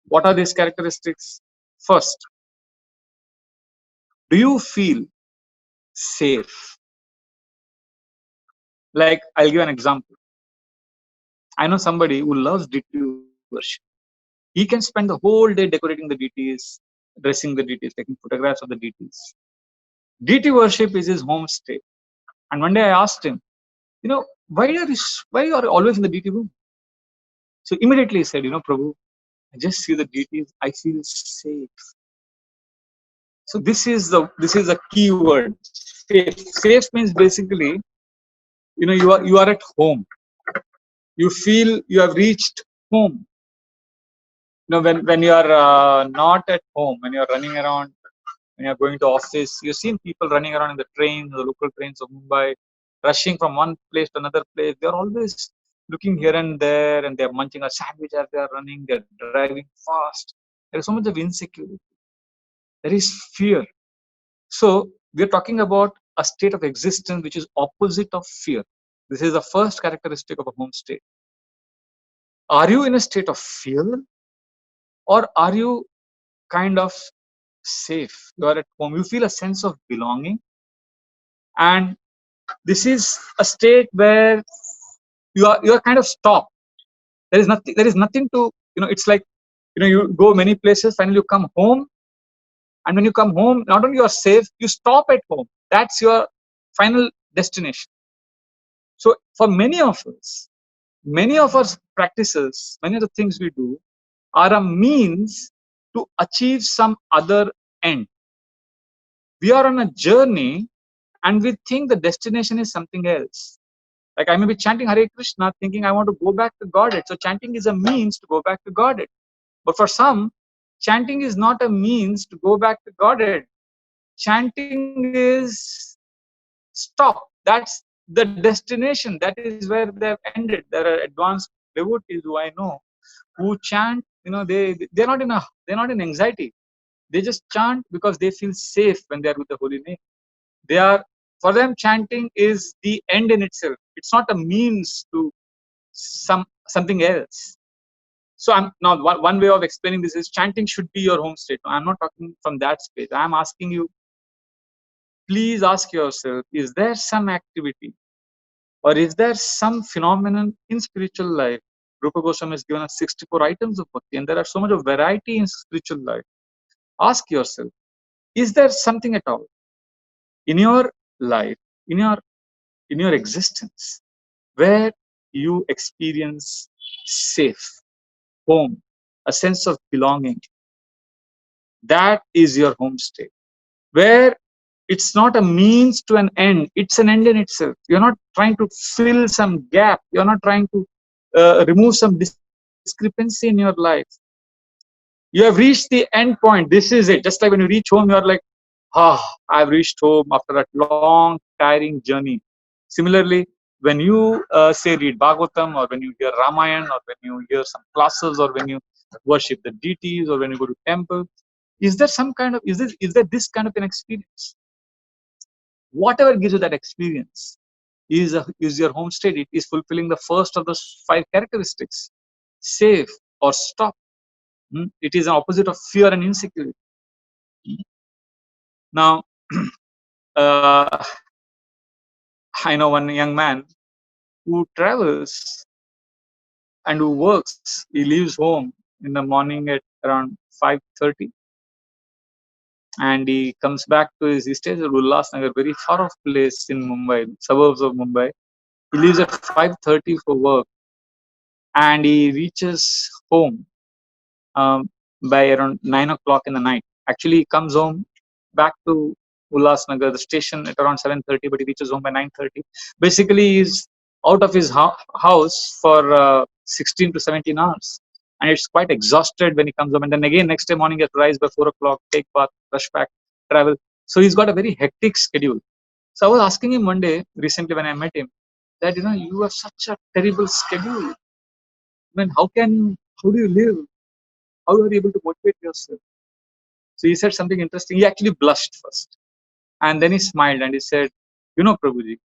What are these characteristics? First, do you feel safe? Like, I'll give an example. I know somebody who loves deity worship. He can spend the whole day decorating the deities, dressing the deities, taking photographs of the deities. Deity worship is his home state. And one day I asked him, why are you always in the deity room? So immediately he said, Prabhu, I just see the deities, I feel safe. So this is a key word. Safe. Safe means basically, you are at home. You feel you have reached home. When you are not at home, when you are running around, when you are going to office, you've seen people running around in the trains, the local trains of Mumbai, rushing from one place to another place. They are always looking here and there, and they are munching a sandwich as they are running. They are driving fast. There is so much of insecurity. There is fear. So we are talking about a state of existence which is opposite of fear. This is the first characteristic of a home state. Are you in a state of fear, or are you kind of safe? You are at home. You feel a sense of belonging, and this is a state where you are kind of stopped. There is nothing. There is nothing to. It's like, you go many places. Finally, you come home, and when you come home, not only you are safe, you stop at home. That's your final destination. So for many of us, many of our practices, many of the things we do are a means to achieve some other end. We are on a journey and we think the destination is something else. Like, I may be chanting Hare Krishna thinking I want to go back to Godhead. So chanting is a means to go back to Godhead. But for some, chanting is not a means to go back to Godhead. Chanting is stop. That's the destination. That is where they have ended. There are advanced devotees who I know who chant. They're not in anxiety. They just chant because they feel safe when they are with the holy name. They are, for them, chanting is the end in itself. It's not a means to something else. So I'm now one way of explaining this is chanting should be your home state. I'm not talking from that space. I'm asking you, please ask yourself, is there some activity or is there some phenomenon in spiritual life? Rupa Goswami has given us 64 items of bhakti, and there are so much of variety in spiritual life. Ask yourself, is there something at all in your life, in your existence, where you experience safe, home, a sense of belonging. That is your homestay, where it's not a means to an end, it's an end in itself. You're not trying to fill some gap, you're not trying to remove some discrepancy in your life. You have reached the end point. This is it. Just like when you reach home, you're like, ah, I've reached home after a long, tiring journey. Similarly, when you say read Bhagavatam, or when you hear Ramayan, or when you hear some classes, or when you worship the deities, or when you go to temple, is there some kind of is there this kind of an experience? Whatever gives you that experience is your home state. It is fulfilling the first of those 5 characteristics: safe or stop. It is an opposite of fear and insecurity. Now, uh, I know one young man who travels and who works. He leaves home in the morning at around 5:30, and he comes back to he stays at Ulhasnagar, very far off place in Mumbai, suburbs of Mumbai. He leaves at 5:30 for work, and he reaches home um, by around 9 o'clock in the night. Actually, he comes home back to Ulhasnagar, the station, at around 7:30, but he reaches home by 9:30. Basically, he's out of his house for 16 to 17 hours. And it's quite exhausted when he comes home. And then again, next day morning, he has to rise by 4 o'clock, take bath, rush back, travel. So he's got a very hectic schedule. So I was asking him one day, recently when I met him, that, you have such a terrible schedule. I mean, how do you live? How are you able to motivate yourself? So he said something interesting. He actually blushed first. And then he smiled and he said, Prabhuji,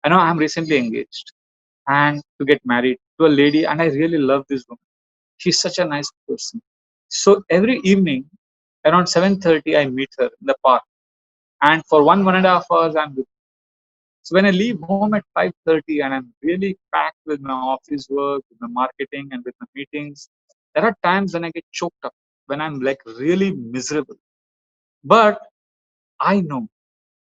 I know I'm recently engaged and to get married to a lady, and I really love this woman. She's such a nice person. So every evening around 7:30, I meet her in the park. And for 1.5 hours, I'm with her. So when I leave home at 5:30 and I'm really packed with my office work, with my marketing and with my meetings, there are times when I get choked up, when I'm like really miserable. But I know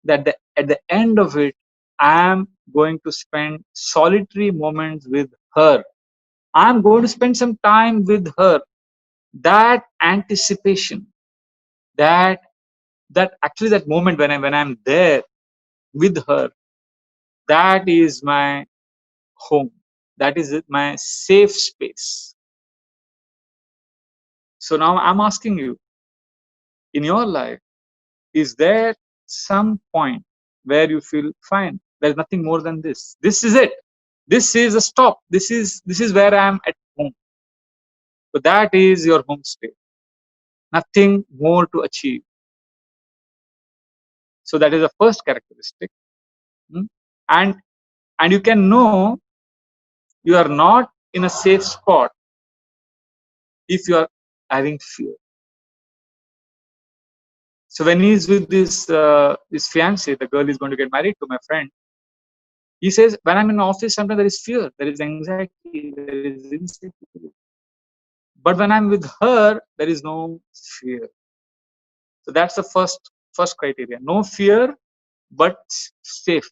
that at the end of it, I'm going to spend solitary moments with her. I'm going to spend some time with her. That anticipation, that actually that moment when I'm there with her, that is my home. That is my safe space. So now I'm asking you, in your life, is there some point where you feel fine? There's nothing more than this. This is it. This is a stop. This is where I am at home. So that is your home state. Nothing more to achieve. So that is the first characteristic. Hmm? And you can know you are not in a safe spot if you are having fear. So when he's with this fiancée, the girl is going to get married to, my friend, he says, when I'm in office, sometimes there is fear, there is anxiety, there is insecurity. But when I'm with her, there is no fear. So that's the first criteria. No fear, but safe.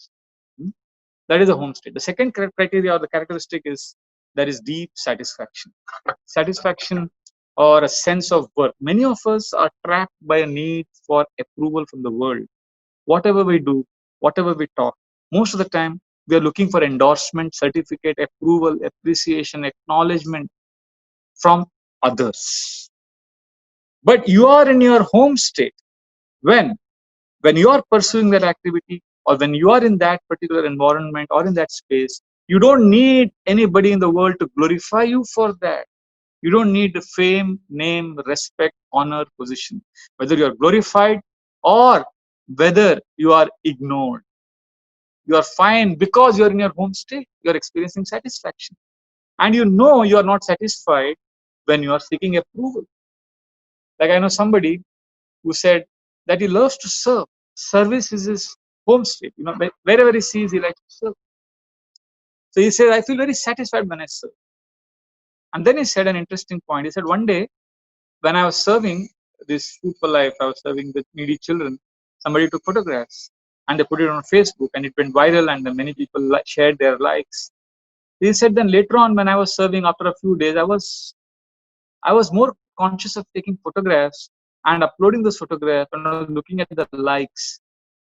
That is a home state. The second criteria or the characteristic is there is deep satisfaction. Satisfaction or a sense of worth. Many of us are trapped by a need for approval from the world. Whatever we do, whatever we talk, most of the time we are looking for endorsement, certificate, approval, appreciation, acknowledgement from others. But you are in your home state when you are pursuing that activity, or when you are in that particular environment or in that space, you don't need anybody in the world to glorify you for that. You don't need the fame, name, respect, honor, position. Whether you are glorified or whether you are ignored, you are fine because you are in your home state. You are experiencing satisfaction. And you know you are not satisfied when you are seeking approval. Like I know somebody who said that he loves to serve. Service is his home state. Wherever he sees, he likes to serve. So he said, I feel very satisfied when I serve. And then he said an interesting point. He said, one day when I was serving this Food for Life, I was serving the needy children. Somebody took photographs and they put it on Facebook, and it went viral, and many people shared their likes. He said then later on when I was serving after a few days, I was more conscious of taking photographs and uploading those photographs and I was looking at the likes.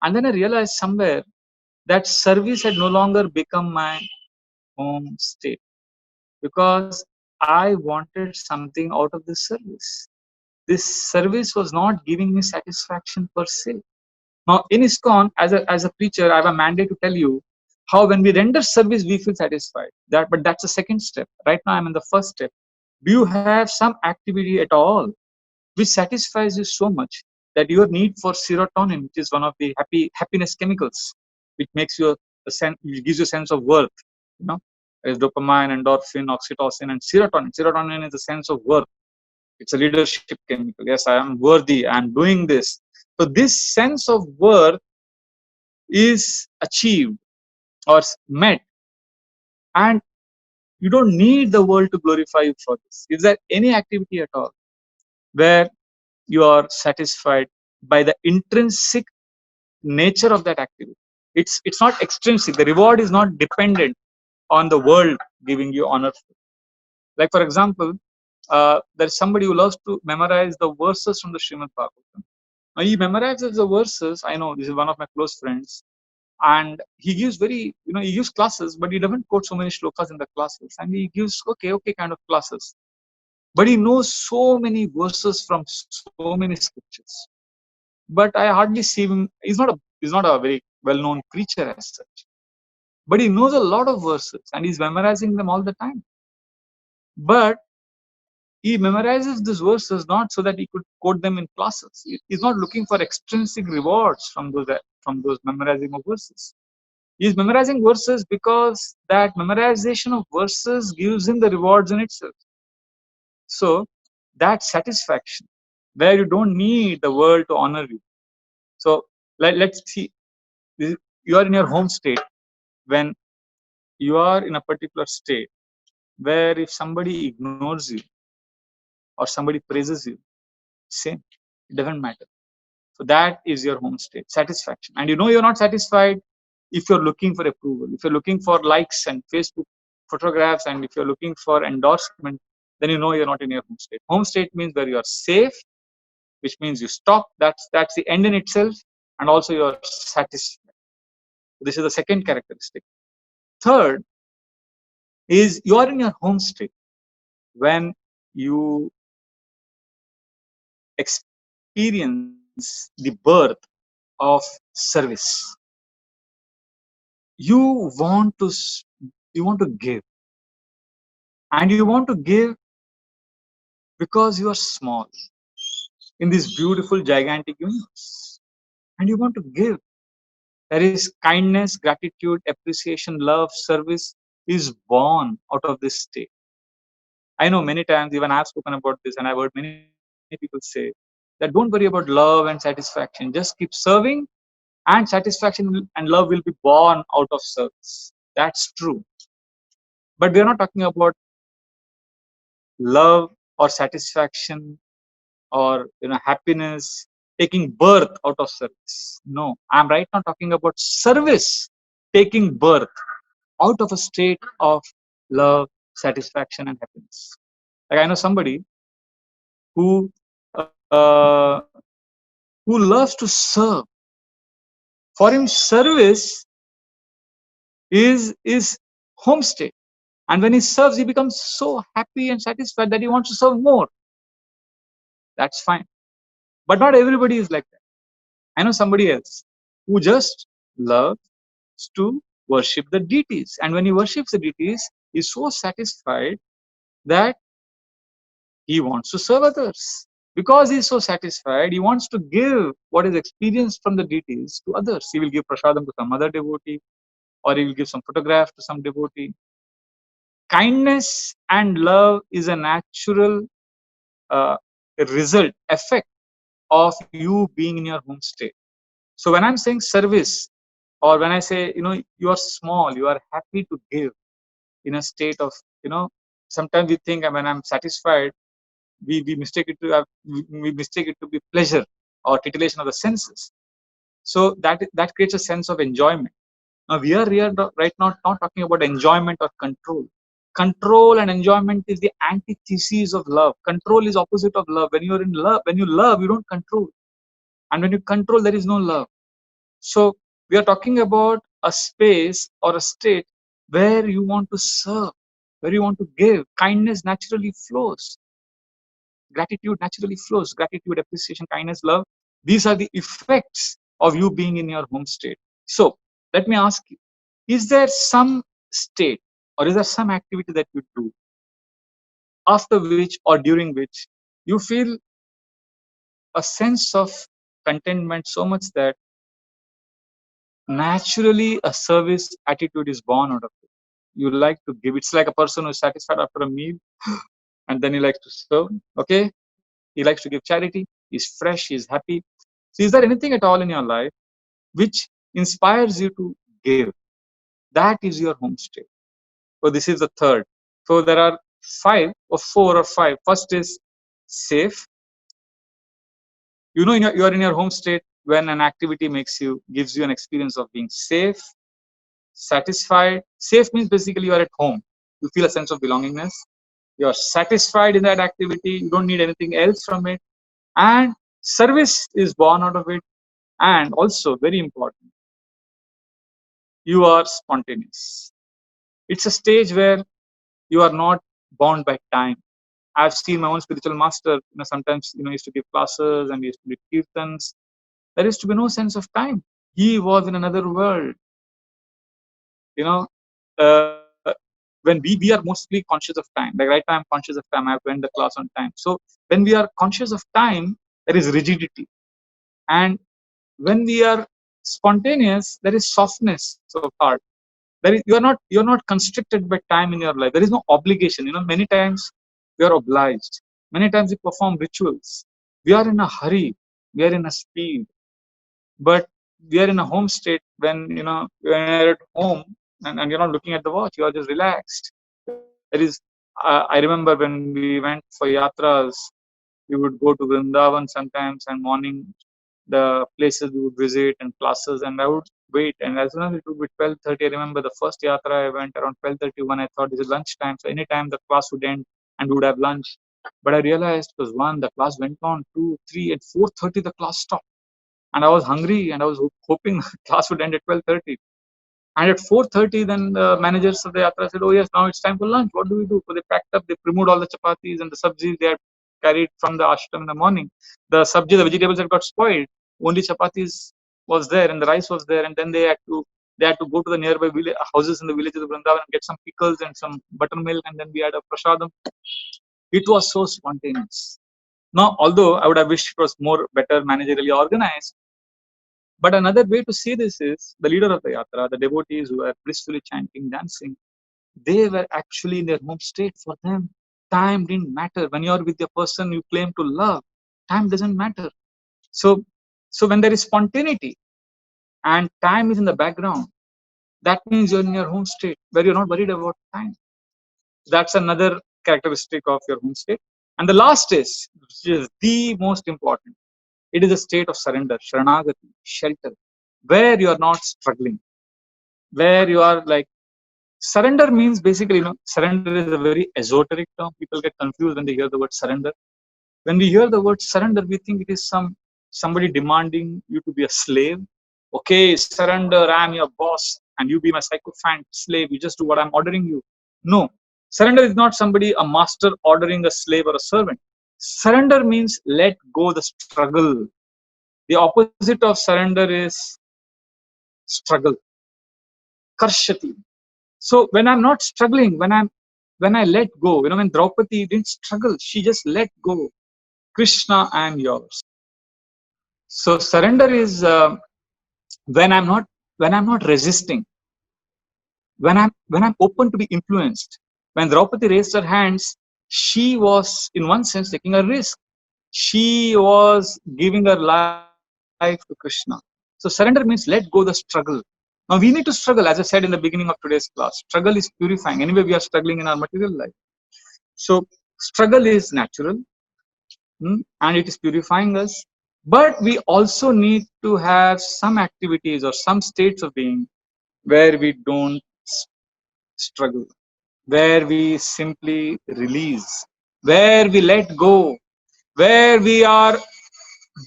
And then I realized somewhere that service had no longer become my home state because I wanted something out of this service. This service was not giving me satisfaction per se. Now, in ISKCON, as a preacher, I have a mandate to tell you how when we render service, we feel satisfied. But that's the second step. Right now, I'm in the first step. Do you have some activity at all which satisfies you so much that your need for serotonin, which is one of the happiness chemicals, which makes you which gives you a sense of worth, you know, is dopamine, endorphin, oxytocin, and serotonin. Serotonin is a sense of worth. It's a leadership chemical. Yes, I am worthy. I am doing this. So this sense of worth is achieved or met, and you don't need the world to glorify you for this. Is there any activity at all where you are satisfied by the intrinsic nature of that activity? It's not extrinsic. The reward is not dependent on the world giving you honor. Like for example, there's somebody who loves to memorize the verses from the Srimad Bhagavatam. Now he memorizes the verses. I know this is one of my close friends, and he gives very, he gives classes, but he doesn't quote so many shlokas in the classes, and he gives okay kind of classes, but he knows so many verses from so many scriptures. But I hardly see him. He's not a very well-known preacher as such, but he knows a lot of verses and he's memorizing them all the time. But he memorizes these verses not so that he could quote them in classes. He's not looking for extrinsic rewards from those memorizing of verses. He's memorizing verses because that memorization of verses gives him the rewards in itself. So that satisfaction where you don't need the world to honor you. So let's see, you are in your home state. When you are in a particular state where if somebody ignores you or somebody praises you, same, it doesn't matter. So that is your home state, satisfaction. And you're not satisfied if you're looking for approval, if you're looking for likes and Facebook photographs, and if you're looking for endorsement, then you're not in your home state. Home state means where you are safe, which means you stop. That's the end in itself, and also you are satisfied. This is the second characteristic. Third is you are in your home state when you experience the birth of service. You want to give, and you want to give because you are small in this beautiful gigantic universe, and you want to give. There is kindness, gratitude, appreciation, love, service is born out of this state. I know many times, even I've spoken about this, and I've heard many people say that don't worry about love and satisfaction. Just keep serving, and satisfaction and love will be born out of service. That's true. But we're not talking about love or satisfaction or happiness taking birth out of service. No, I'm right now talking about service taking birth out of a state of love, satisfaction, and happiness. Like I know somebody who uh, who loves to serve. For him, service is home state, and when he serves, he becomes so happy and satisfied that he wants to serve more. That's fine, but not everybody is like that. I know somebody else who just loves to worship the deities, and when he worships the deities, he's so satisfied that he wants to serve others. Because he's so satisfied, he wants to give what is experienced from the deities to others. He will give prasadam to some other devotee, or he will give some photograph to some devotee. Kindness and love is a natural result, effect of you being in your home state. So when I'm saying service, or when I say, you are small, you are happy to give in a state of, sometimes we think when I'm satisfied, we mistake it to we mistake it to be pleasure or titillation of the senses. So that creates a sense of enjoyment. Now we are here right now not talking about enjoyment or control. Control and enjoyment is the antithesis of love. Control is opposite of love. When you are in love, when you love, you don't control, and when you control, there is no love. So we are talking about a space or a state where you want to serve, where you want to give. Kindness naturally flows. Gratitude naturally flows. Gratitude, appreciation, kindness, love. These are the effects of you being in your home state. So let me ask you, is there some state or is there some activity that you do after which or during which you feel a sense of contentment so much that naturally a service attitude is born out of it? You like to give. It's like a person who is satisfied after a meal and then he likes to serve. Okay, he likes to give charity. He's fresh, he's happy. So is there anything at all in your life which inspires you to give? That is your home state. So this is the third. So there are five or four or five. First is safe. You know, you are in your home state when an activity gives you an experience of being safe, satisfied. Safe means basically you are at home. You feel a sense of belongingness. You are satisfied in that activity. You don't need anything else from it. And service is born out of it. And also, very important, you are spontaneous. It's a stage where you are not bound by time. I've seen my own spiritual master, sometimes, used to give classes and he used to give kirtans. There used to be no sense of time. He was in another world. You know, uh, when we are mostly conscious of time, like right now I'm conscious of time, I have to end the class on time. So when we are conscious of time, there is rigidity. And when we are spontaneous, there is softness of heart. You're not constricted by time in your life. There is no obligation. Many times we are obliged. Many times we perform rituals. We are in a hurry. We are in a speed. But we are in a home state when when you're at home and you're not looking at the watch. You are just relaxed. There is. I remember when we went for yatras, we would go to Vrindavan sometimes, and morning the places we would visit and classes, and I would wait. And as soon as it would be 12:30, I remember the first yatra I went around 12:31. I thought this is lunchtime, so anytime the class would end and we would have lunch. But I realized it was one, the class went on, 2, 3, at 4:30 the class stopped, and I was hungry and I was hoping the class would end at 12:30. And at 4:30, then the managers of the yatra said, "Oh yes, now it's time for lunch. What do we do?" So they packed up, they removed all the chapatis and the sabji they had carried from the ashram in the morning. The sabji, the vegetables had got spoiled. Only chapatis was there and the rice was there. And then they had to go to the nearby houses in the villages of Vrindavan and get some pickles and some buttermilk, and then we had a prasadam. It was so spontaneous. Now, although I would have wished it was more better managerially organized, but another way to see this is the leader of the yatra, the devotees who were blissfully chanting, dancing, they were actually in their home state. For them, time didn't matter. When you're with the person you claim to love, time doesn't matter. So, when there is spontaneity and time is in the background, that means you're in your home state where you're not worried about time. That's another characteristic of your home state. And the last is, which is the most important, it is a state of surrender, sharanagati, shelter, where you are not struggling, where you are like, surrender means basically, surrender is a very esoteric term. People get confused when they hear the word surrender. When we hear the word surrender, we think it is somebody demanding you to be a slave. Okay, surrender, I'm your boss, and you be my sycophant slave. You just do what I'm ordering you. No, surrender is not somebody, a master ordering a slave or a servant. Surrender means let go the struggle. The opposite of surrender is struggle, karshati. So when I'm not struggling, when I let go, when Draupadi didn't struggle, she just let go. Krishna, I am yours. So surrender is when I'm not resisting, when I'm open to be influenced. When Draupadi raised her hands, she was in one sense taking a risk. She was giving her life to Krishna. So surrender means let go the struggle. Now we need to struggle, as I said in the beginning of today's class. Struggle is purifying. Anyway, we are struggling in our material life. So struggle is natural, and it is purifying us. But we also need to have some activities or some states of being where we don't struggle, where we simply release, where we let go, where we are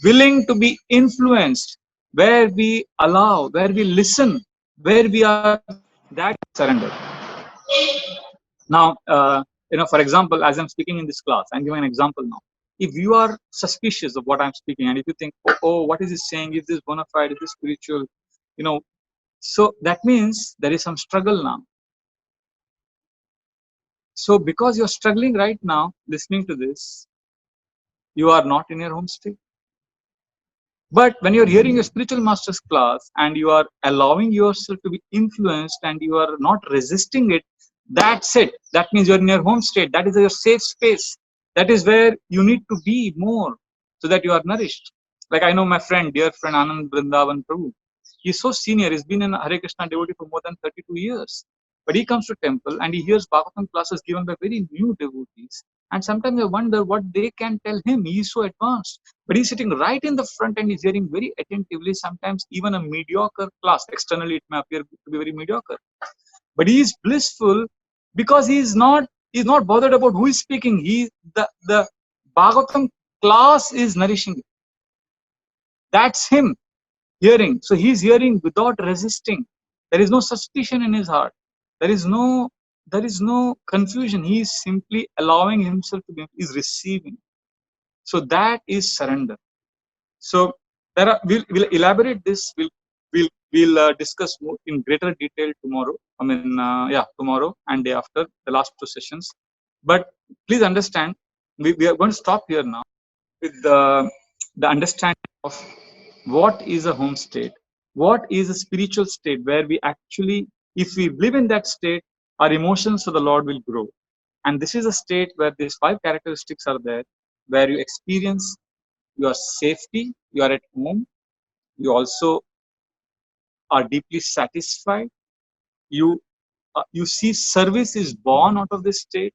willing to be influenced, where we allow, where we listen, where we are that surrender. Now, for example, as I'm speaking in this class, I'm giving an example now. If you are suspicious of what I'm speaking, and if you think, oh, what is he saying? Is this bona fide? Is this spiritual? You know, so that means there is some struggle now. So because you're struggling right now, listening to this, you are not in your home state. But when you're hearing a spiritual master's class and you are allowing yourself to be influenced and you are not resisting it, that's it. That means you're in your home state. That is your safe space. That is where you need to be more so that you are nourished. Like I know my friend, dear friend Anand Brindavan Prabhu. He's so senior. He's been in Hare Krishna devotee for more than 32 years. But he comes to temple and he hears Bhagavatam classes given by very new devotees. And sometimes I wonder what they can tell him. He is so advanced. But he's sitting right in the front and he's hearing very attentively, sometimes even a mediocre class. Externally, it may appear to be very mediocre. But he is blissful because he's not bothered about who is speaking. The Bhagavatam class is nourishing him. That's him hearing. So he's hearing without resisting. There is no suspicion in his heart. There is no confusion. He is simply allowing himself to be, is receiving. So that is surrender. So there are, we'll elaborate this. We'll discuss more in greater detail tomorrow. Tomorrow and day after, the last two sessions. But please understand, we are going to stop here now with the understanding of what is a home state, what is a spiritual state where we actually, if we live in that state, our emotions for the Lord will grow. And this is a state where these 5 characteristics are there, where you experience your safety, you are at home, you also are deeply satisfied, you see service is born out of this state,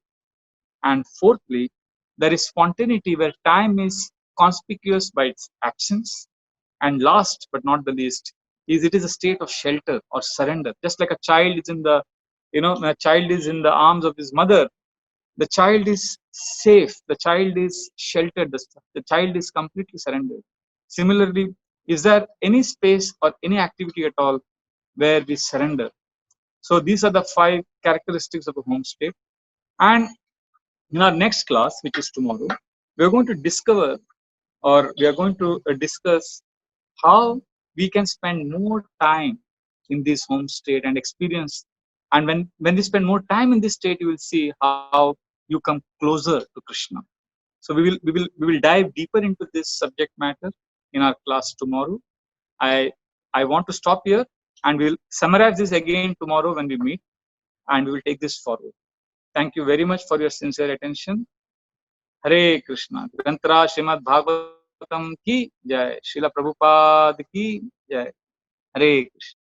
and fourthly, there is spontaneity where time is conspicuous by its absence, and last but not the least is it is a state of shelter or surrender. Just like a child is in the, a child is in the arms of his mother, the child is safe, the child is sheltered, the child is completely surrendered. Similarly, is there any space or any activity at all where we surrender? So these are the 5 characteristics of a home state. And in our next class, which is tomorrow, we are going to discover, or we are going to discuss how we can spend more time in this home state and experience. And when we spend more time in this state, you will see how you come closer to Krishna. So we will dive deeper into this subject matter in our class tomorrow. I want to stop here, and we'll summarize this again tomorrow when we meet, and we will take this forward. Thank you very much for your sincere attention. Hare Krishna. Granthra Srimad Bhagavatam ki jai. Srila Prabhupada ki jai. Hare Krishna.